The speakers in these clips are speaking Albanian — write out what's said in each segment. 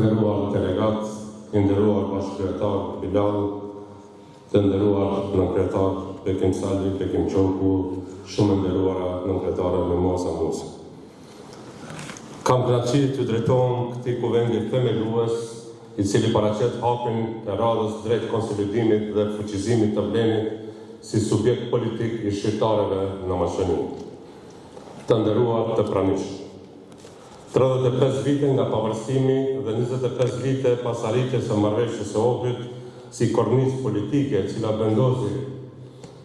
nderuar delegat, i nderuar bashkëkryetar Bilal, të nderuar nënkryetar Bekim Sali, Bekim Qoku, shumë nderuara nënkryetare Mimosa Musa. Kam kënaqësi të drejtohem këtij kuvendi themelues, i cili paraqet hapjen e radhës drejt konsolidimit dhe fuqizimit të vlenit si subjekt politik i shqiptarëve në Maqedoni. Të nderuar të pranishëm. 35 vite nga pavarësimi dhe 25 vite pas arritjes së marrëveshjes së Ohrit si kornizë politike e cila vendosi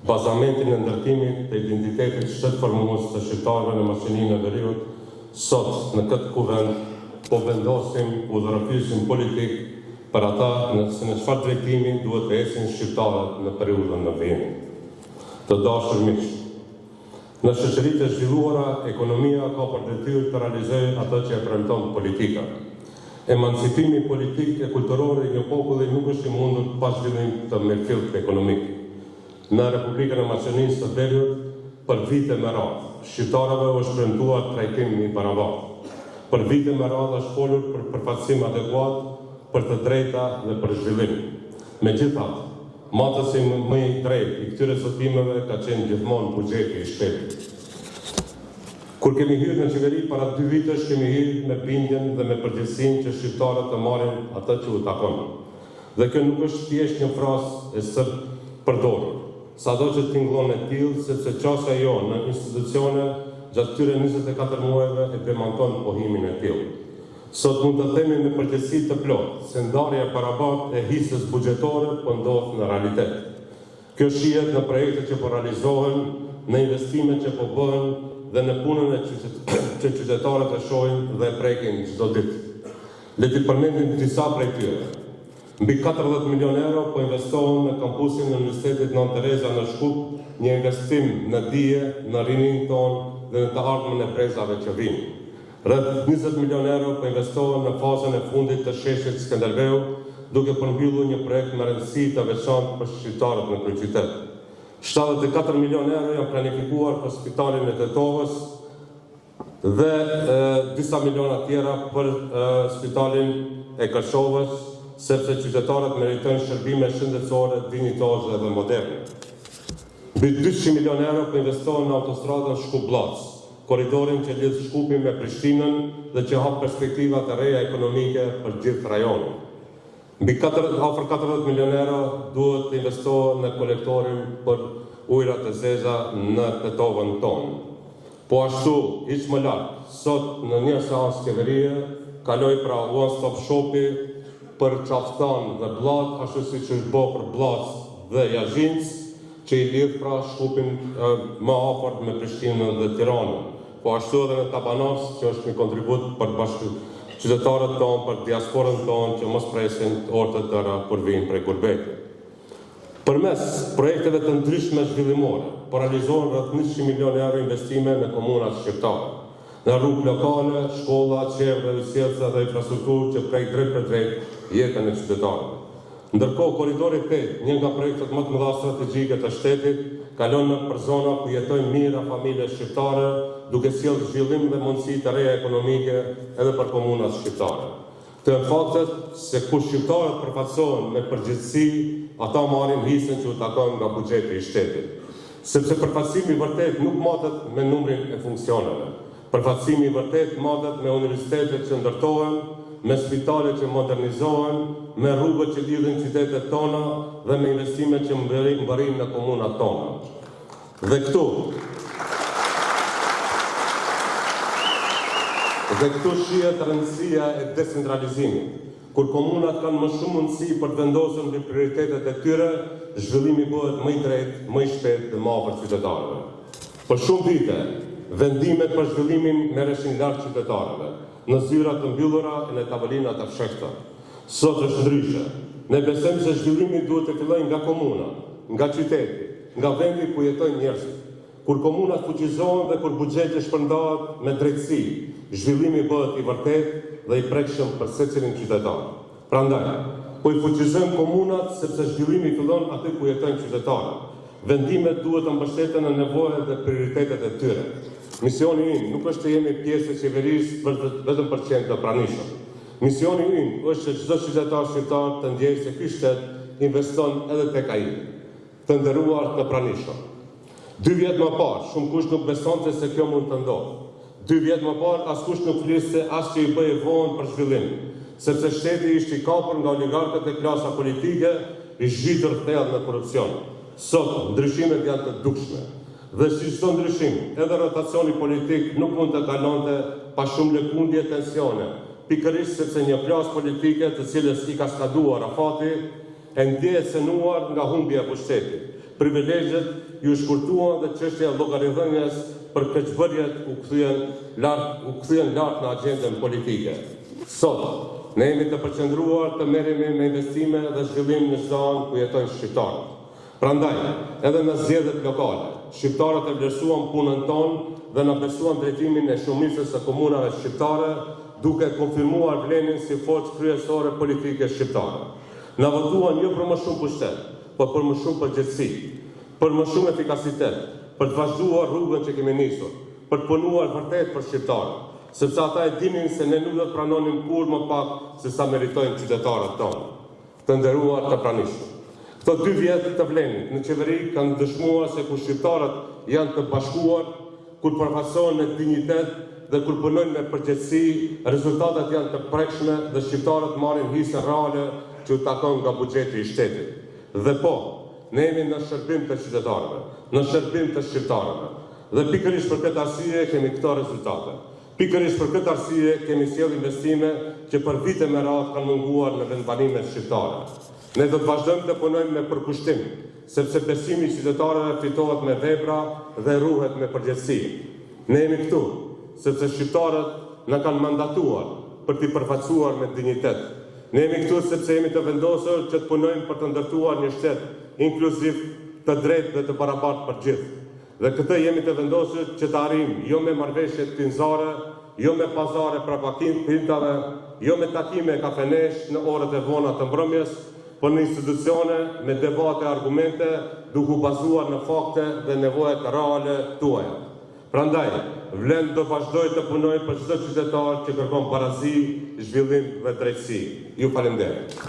bazamentin e ndërtimit të identitetit shtetformues të shqiptarëve në Maqedoninë e Veriut, sot në këtë kuvend po vendosim udhëheqësim politik për ata se në çfarë drejtimi duhet të ecin shqiptarët në periudhën në vijim. Të dashur miq, në shoqëritë e zhvilluara, ekonomia ka për detyrë të realizojë atë që e premton politika. Emancipimi politik e kulturor i një populli nuk është i mundur pa zhvillim të mirëfillt ekonomik. Në Republikën e Maqedonisë së Veriut, për vite me radhë, shqiptarëve është premtuar trajtim i barabartë. Për vite me radhë është folur për përfaqësim adekuat, për të drejta dhe për zhvillim. Megjithatë, matësi më i drejtë i këtyre zotimeve ka qenë gjithmonë buxheti i shtetit. Kur kemi hyrë në qeveri para 2 vitesh, kemi hyrë me bindjen dhe me përgjegjësinë që shqiptarët të marrin atë që u takon. Dhe kjo nuk është thjesht një frazë e së përdorur, sado që tingëllon e tillë, sepse qasja jonë në institucione gjatë këtyre 24 muajve e demanton pohimin e tillë. Sot mund të themi me përgjegjësi të plotë se ndarja e barabartë e hisës buxhetore po ndodh në realitet. Kjo shihet në projekte që po realizohen, në investimet që po bëhen dhe në punën që qytetarët e shohin dhe e prekin çdo ditë. Le të përmendim disa prej tyre. Mbi 40 milion euro po investohen në kampusin e Universitetit Nën Tereza në Shkup, një investim në dije, në rinin tonë dhe në të ardhmen e brezave që vinë. Rreth 20 milion euro po investohen në fazën e fundit të sheshit Skënderbeu, duke përmbyllur një projekt me rëndësi të veçantë për shqiptarët në kryeqytet. 74 milion euro janë planifikuar për spitalin e Tetovës dhe disa miliona tjera për spitalin e Këshovës, sepse qytetarët meritojnë shërbime shëndetësore, dinjitoze dhe moderne. Mbi 200 milion euro po investohen në autostradën Shkup-Llaç, korridorin që lidh Shkupin me Prishtinën dhe që hap perspektiva të reja ekonomike për gjithë rajonin. Mbi afër 40 milion euro duhet të investohen në kolektorin për ujërat e zeza në Tetovën tonë. Po ashtu, hiç më lart, sot në një seancë qeverie kaloi pra one stop shopi për Qaftan dhe Bllac, ashtu siç është bërë për Bllac dhe Jazhinc, që i lidh pra Shkupin më afër me Prishtinën dhe Tiranën. Po ashtu edhe në Tabanos, që është një kontribut për qytetarët tonë, për diasporën tonë, që mos presin orë të tëra kur vinë prej gurbetit. Përmes projekteve të ndryshme zhvillimore, po realizohen rreth 100 milion euro investime në komunat shqiptare, në rrugë lokale, shkolla, qevë, ysjellca dhe infrastrukturë që prek drejt për drejt jetën e qytetarëve. Ndërkohë, korridori 8, një nga projektet më të mëdha strategjike të shtetit, kalon për zona ku jetojnë mijëra familje shqiptare, duke sjellë zhvillim dhe mundësi të reja ekonomike edhe për komunat shqiptare. Të në faktet se kur shqiptarët përfaqësohen me përgjegjësi, ata marrin hisën që u takon nga buxheti i shtetit. Sepse përfaqësimi i vërtet nuk matet me numrin e funksioneve. Përfaqësimi i vërtet matet me universitetet që ndërtohen, me spitale që modernizohen, me rrugët që lidhin qytetet tona dhe me investime që mbërrin në komunat tona. Dhe këtu shihet rëndësia e decentralizimit. Kur komunat kanë më shumë mundësi për të vendosur mbi prioritetet e tyre, zhvillimi bëhet më i drejtë, më i shpejtë dhe më afër qytetarëve. Për shumë vite, vendimet për zhvillimin merreshin larg qytetarëve, në zyra të mbyllura e në tavolina të fshehta. Sot është ndryshe. Ne besojmë se zhvillimi duhet të fillojë nga komuna, nga qyteti, nga vendi ku jetojnë njerëzit. Kur komunat fuqizohen dhe kur buxheti shpërndahet me drejtësi, zhvillimi bëhet i vërtetë dhe i prekshëm për secilin qytetar. Prandaj, po i fuqizojmë komunat sepse zhvillimi fillon aty ku jetojnë qytetarët. Vendimet duhet të mbështeten në nevojat dhe prioritetet e tyre. Misioni im nuk është të jemi pjesë e qeverisë vetëm për qenë të pranishëm. Misioni ynë është që çdo qytetar shqiptar të ndjejë se ky shtet investon edhe tek ai, të nderuar të pranishëm. 2 vjet më parë, shumë kush nuk besonte se kjo mund të ndodhë. 2 vjet më parë, askush nuk fliste as që i bëjë vonë për zhvillim, sepse shteti ishte i kapur nga oligarkët e klasa politike, i zhitur thellë në korrupsion. Sot, ndryshimet janë të dukshme. Dhe si çdo ndryshim, edhe rotacioni politik nuk mund të kalonte pa shumë lëkundje tensione, pikërisht sepse një klasë politike të cilës i ka skaduar afati, e ndjehet sënuar nga humbja e pushtetit. Privilegjet ju shkurtuan dhe çështja e llogaridhënies për keqbërjet u kthyen lart në agjendën politike. Sot, ne jemi të përqendruar të merremi me investime dhe zhvillim në çdo anë ku jetojnë shqiptarët. Prandaj, edhe në zgjedhjet lokale, shqiptarët e vlerësuan punën tonë dhe na besuan drejtimin e shumicës së komunave shqiptare, duke konfirmuar vlenin si forcë kryesore politike shqiptare. Na votuan jo për më shumë pushtet, por për më shumë përgjegjësi, për më shumë efikasitet, për të vazhduar rrugën që kemi nisur, për të punuar vërtet për shqiptarët, sepse ata e dinin se ne nuk do të pranonim kurrë më pak se sa meritojnë qytetarët tonë. Të nderuar të pranishëm. Këto 2 vjet të vlenit në qeveri kanë dëshmuar se kur shqiptarët janë të bashkuar, kur përfaqësohen me dinjitet dhe kur punojnë me përgjegjësi, rezultatet janë të prekshme dhe shqiptarët marrin hisën reale që u takon nga buxheti i shtetit. Dhe po, ne jemi në shërbim të qytetarëve, në shërbim të shqiptarëve. Dhe pikërisht për këtë arsye kemi këto rezultate. Pikërisht për këtë arsye kemi sjellë investime që për vite me radhë kanë munguar në vendbanimet shqiptare. Ne do të vazhdojmë të punojmë me përkushtim, sepse besimi i qytetarëve fitohet me vepra dhe ruhet me përgjegjësi. Ne jemi këtu, sepse shqiptarët na kanë mandatuar për t'i përfaqësuar me dinjitet. Ne jemi këtu sepse jemi të vendosur që të punojmë për të ndërtuar një shtet inkluziv, të drejtë dhe të barabartë për gjithë. Dhe këtë jemi të vendosur që të arrijmë jo me marrëveshje tinzare, jo me pazare prapa printave, jo me takime kafenesh në orët e vona të mbrëmjes, por në institucione me debate argumente duke u bazuar në fakte dhe nevojat reale tuaja. Prandaj, vlen do vazhdoj të punoj për çdo qytetar që kërkon barazi, zhvillim dhe drejtësi. Ju falenderoj.